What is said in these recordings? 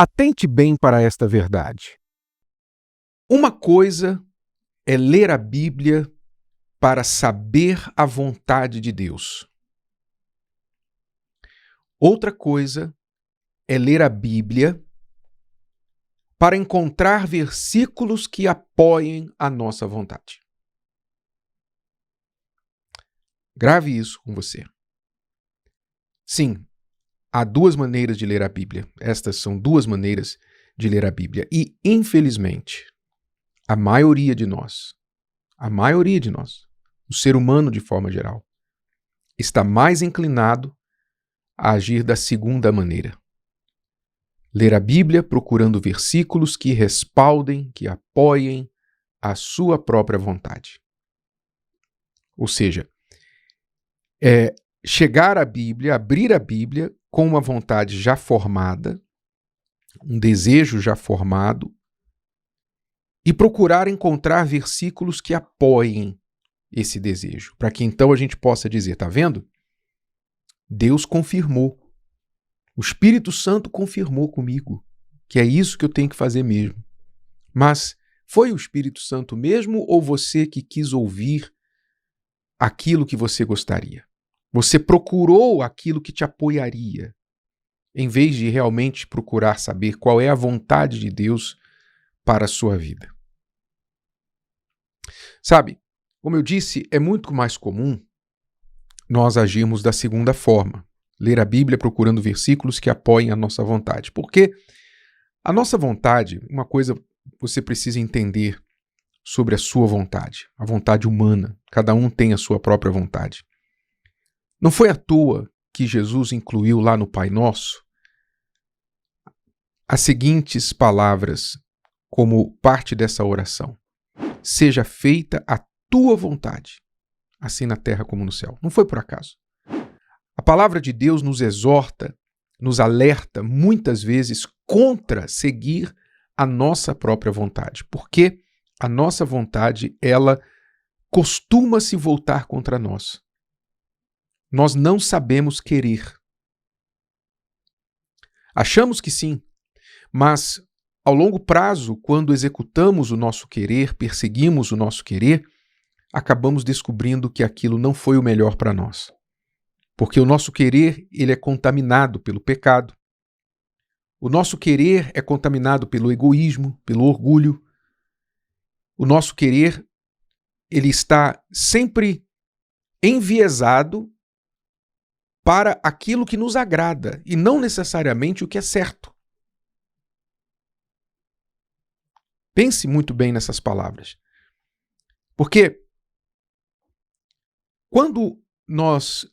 Atente bem para esta verdade. Uma coisa é ler a Bíblia para saber a vontade de Deus. Outra coisa é ler a Bíblia para encontrar versículos que apoiem a nossa vontade. Grave isso com você. Sim, há duas maneiras de ler a Bíblia. Estas são duas maneiras de ler a Bíblia. E, infelizmente, a maioria de nós, o ser humano de forma geral, está mais inclinado a agir da segunda maneira. Ler a Bíblia procurando versículos que respaldem, que apoiem a sua própria vontade. Ou seja, chegar à Bíblia, abrir a Bíblia com uma vontade já formada, um desejo já formado, e procurar encontrar versículos que apoiem esse desejo, para que então a gente possa dizer, tá vendo? Deus confirmou. O Espírito Santo confirmou comigo que é isso que eu tenho que fazer mesmo. Mas foi o Espírito Santo mesmo ou você que quis ouvir aquilo que você gostaria? Você procurou aquilo que te apoiaria, em vez de realmente procurar saber qual é a vontade de Deus para a sua vida. Sabe, como eu disse, é muito mais comum nós agirmos da segunda forma. Ler a Bíblia procurando versículos que apoiem a nossa vontade. Porque a nossa vontade, uma coisa você precisa entender sobre a sua vontade, a vontade humana. Cada um tem a sua própria vontade. Não foi à toa que Jesus incluiu lá no Pai Nosso as seguintes palavras como parte dessa oração. Seja feita a tua vontade, assim na terra como no céu. Não foi por acaso. A palavra de Deus nos exorta, nos alerta muitas vezes contra seguir a nossa própria vontade, porque a nossa vontade, ela costuma se voltar contra nós. Nós não sabemos querer. Achamos que sim, mas ao longo prazo, quando executamos o nosso querer, perseguimos o nosso querer, acabamos descobrindo que aquilo não foi o melhor para nós. Porque o nosso querer, ele é contaminado pelo pecado. O nosso querer é contaminado pelo egoísmo, pelo orgulho. O nosso querer, ele está sempre enviesado para aquilo que nos agrada e não necessariamente o que é certo. Pense muito bem nessas palavras. Porque quando nós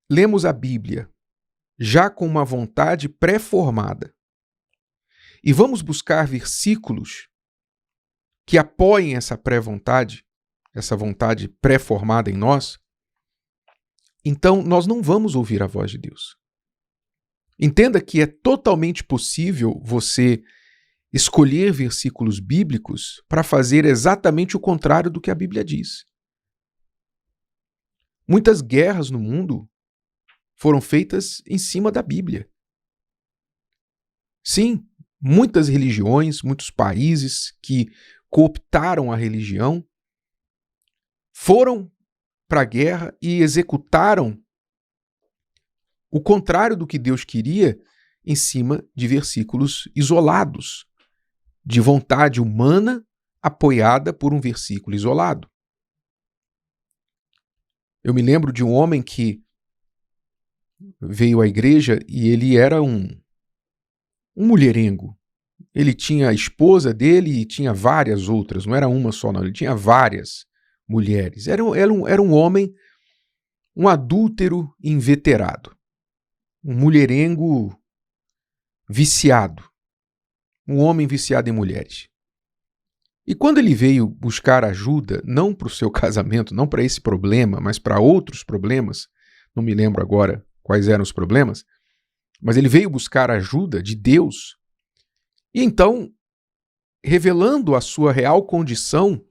lemos a Bíblia já com uma vontade pré-formada e vamos buscar versículos que apoiem essa pré-vontade, essa vontade pré-formada em nós, então nós não vamos ouvir a voz de Deus. Entenda que é totalmente possível você escolher versículos bíblicos para fazer exatamente o contrário do que a Bíblia diz. Muitas guerras no mundo foram feitas em cima da Bíblia. Sim, muitas religiões, muitos países que cooptaram a religião foram para a guerra e executaram o contrário do que Deus queria em cima de versículos isolados, de vontade humana apoiada por um versículo isolado. Eu me lembro de um homem que veio à igreja e ele era um mulherengo. Ele tinha a esposa dele e tinha várias outras, não era uma só não, ele tinha várias mulheres. Era um homem, um adúltero inveterado, um mulherengo viciado, um homem viciado em mulheres. E quando ele veio buscar ajuda, não para o seu casamento, não para esse problema, mas para outros problemas, não me lembro agora quais eram os problemas, mas ele veio buscar ajuda de Deus e então, revelando a sua real condição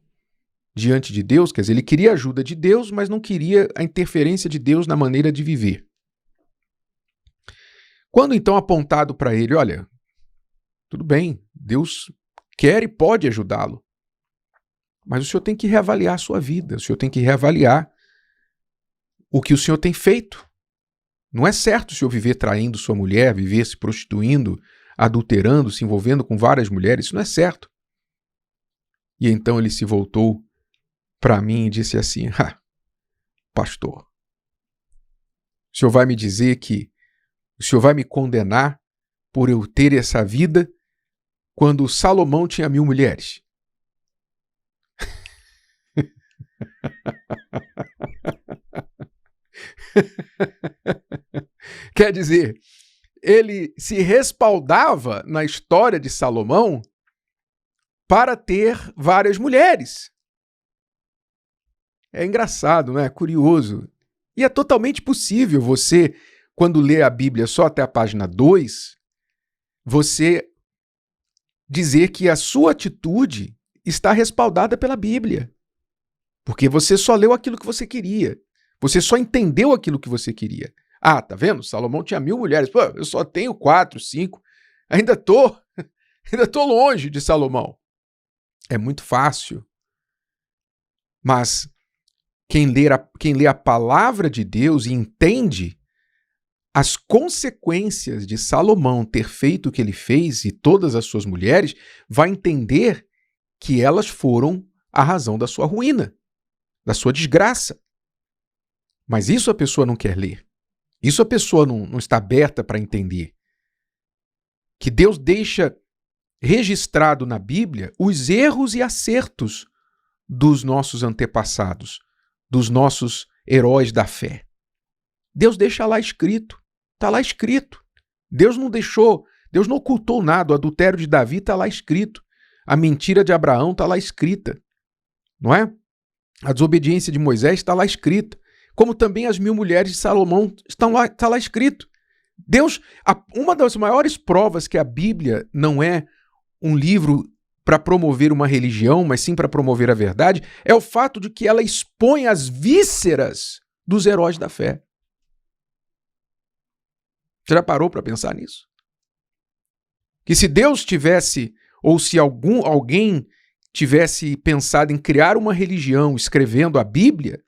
diante de Deus, quer dizer, ele queria a ajuda de Deus, mas não queria a interferência de Deus na maneira de viver. Quando então apontado para ele, olha, Tudo bem, Deus quer e pode ajudá-lo. Mas o senhor tem que reavaliar a sua vida, o senhor tem que reavaliar o que o senhor tem feito. Não é certo o senhor viver traindo sua mulher, viver se prostituindo, adulterando, se envolvendo com várias mulheres, isso não é certo. E então ele se voltou para mim e disse assim: pastor, o senhor vai me dizer que o senhor vai me condenar por eu ter essa vida quando Salomão tinha 1000 mulheres? Quer dizer, ele se respaldava na história de Salomão para ter várias mulheres. É engraçado, não é? Curioso. E é totalmente possível você, quando lê a Bíblia só até a página 2, você dizer que a sua atitude está respaldada pela Bíblia. Porque você só leu aquilo que você queria. Você só entendeu aquilo que você queria. Ah, tá vendo? Salomão tinha 1000 mulheres. Pô, eu só tenho 4, 5. Ainda tô longe de Salomão. É muito fácil. Mas quem lê a palavra de Deus e entende as consequências de Salomão ter feito o que ele fez e todas as suas mulheres, vai entender que elas foram a razão da sua ruína, da sua desgraça. Mas isso a pessoa não quer ler. Isso a pessoa não está aberta para entender. Que Deus deixa registrado na Bíblia os erros e acertos dos nossos antepassados, dos nossos heróis da fé. Deus deixa lá escrito. Está lá escrito. Deus não deixou, Deus não ocultou nada. O adultério de Davi está lá escrito. A mentira de Abraão está lá escrita. Não é? A desobediência de Moisés está lá escrita. Como também as 1000 mulheres de Salomão está lá escrito. Deus, uma das maiores provas que a Bíblia não é um livro para promover uma religião, mas sim para promover a verdade, é o fato de que ela expõe as vísceras dos heróis da fé. Você já parou para pensar nisso? Que se Deus tivesse, ou se alguém tivesse pensado em criar uma religião escrevendo a Bíblia,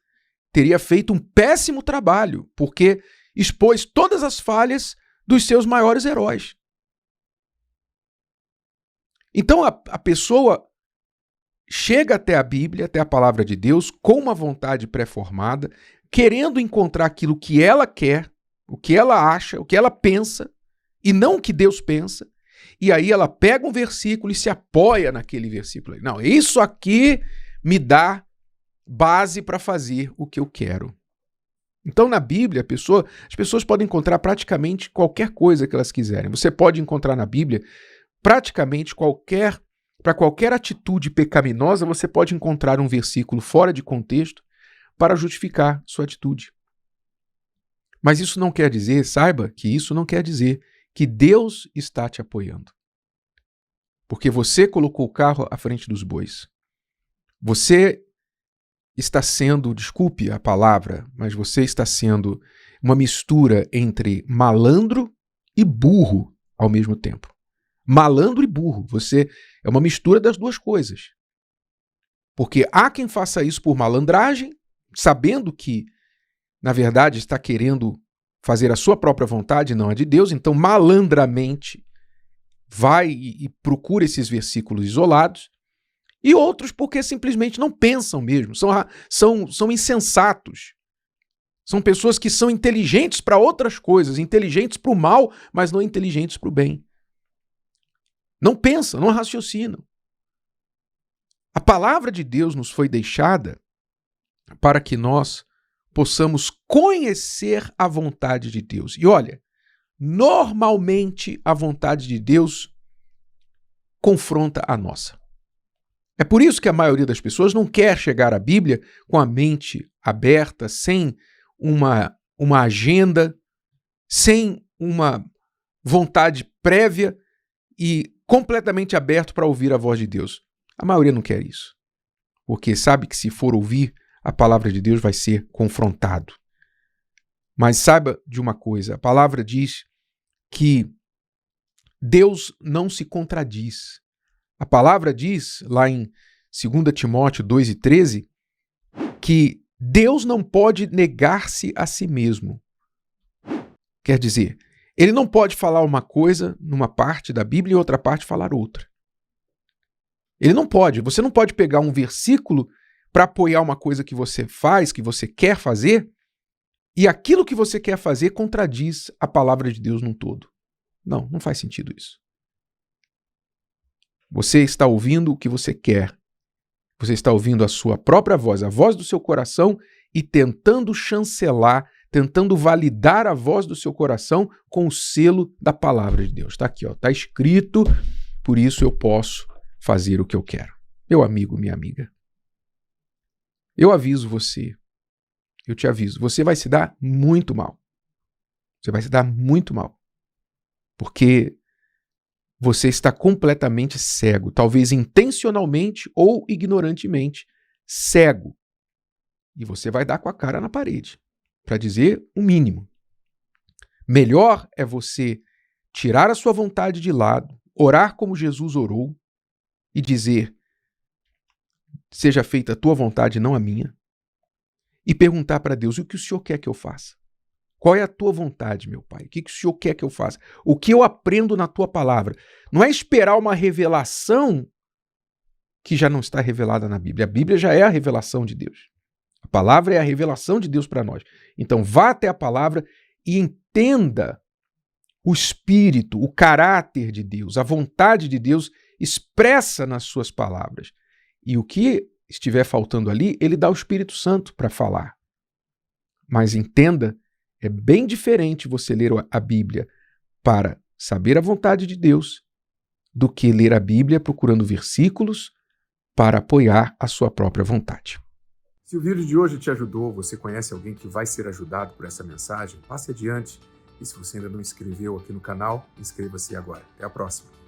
teria feito um péssimo trabalho, porque expôs todas as falhas dos seus maiores heróis. Então a pessoa chega até a Bíblia, até a palavra de Deus, com uma vontade pré-formada, querendo encontrar aquilo que ela quer, o que ela acha, o que ela pensa, e não o que Deus pensa, e aí ela pega um versículo e se apoia naquele versículo. Não, isso aqui me dá base para fazer o que eu quero. Então, na Bíblia, as pessoas podem encontrar praticamente qualquer coisa que elas quiserem. Você pode encontrar na Bíblia praticamente para qualquer atitude pecaminosa, você pode encontrar um versículo fora de contexto para justificar sua atitude. Mas isso não quer dizer, saiba que isso não quer dizer que Deus está te apoiando. Porque você colocou o carro à frente dos bois. Você está sendo, desculpe a palavra, mas você está sendo uma mistura entre malandro e burro ao mesmo tempo. Malandro e burro, você é uma mistura das duas coisas. Porque há quem faça isso por malandragem, sabendo que, na verdade, está querendo fazer a sua própria vontade, não a de Deus, então malandramente vai e procura esses versículos isolados, e outros porque simplesmente não pensam mesmo, são insensatos. São pessoas que são inteligentes para outras coisas, inteligentes para o mal, mas não inteligentes para o bem. Não pensam, não raciocinam. A palavra de Deus nos foi deixada para que nós possamos conhecer a vontade de Deus. E olha, normalmente a vontade de Deus confronta a nossa. É por isso que a maioria das pessoas não quer chegar à Bíblia com a mente aberta, sem uma agenda, sem uma vontade prévia e completamente aberto para ouvir a voz de Deus. A maioria não quer isso, porque sabe que se for ouvir a palavra de Deus vai ser confrontado. Mas saiba de uma coisa, a palavra diz que Deus não se contradiz. A palavra diz, lá em 2 Timóteo 2:13, que Deus não pode negar-se a si mesmo. Quer dizer, ele não pode falar uma coisa numa parte da Bíblia e outra parte falar outra. Ele não pode. Você não pode pegar um versículo para apoiar uma coisa que você faz, que você quer fazer, e aquilo que você quer fazer contradiz a palavra de Deus num todo. Não, não faz sentido isso. Você está ouvindo o que você quer. Você está ouvindo a sua própria voz, a voz do seu coração, e tentando chancelar, tentando validar a voz do seu coração com o selo da palavra de Deus. Está aqui, está escrito, por isso eu posso fazer o que eu quero. Meu amigo, minha amiga, eu aviso você, eu te aviso, você vai se dar muito mal. Você vai se dar muito mal. Porque você está completamente cego, talvez intencionalmente ou ignorantemente cego. E você vai dar com a cara na parede, para dizer o mínimo. Melhor é você tirar a sua vontade de lado, orar como Jesus orou e dizer: seja feita a tua vontade, não a minha. E perguntar para Deus: o que o Senhor quer que eu faça? Qual é a tua vontade, meu Pai? O que o Senhor quer que eu faça? O que eu aprendo na tua palavra? Não é esperar uma revelação que já não está revelada na Bíblia. A Bíblia já é a revelação de Deus. A palavra é a revelação de Deus para nós. Então vá até a palavra e entenda o espírito, o caráter de Deus, a vontade de Deus expressa nas suas palavras. E o que estiver faltando ali, ele dá o Espírito Santo para falar. Mas entenda, é bem diferente você ler a Bíblia para saber a vontade de Deus do que ler a Bíblia procurando versículos para apoiar a sua própria vontade. Se o vídeo de hoje te ajudou, você conhece alguém que vai ser ajudado por essa mensagem, passe adiante. E se você ainda não inscreveu aqui no canal, inscreva-se agora. Até a próxima.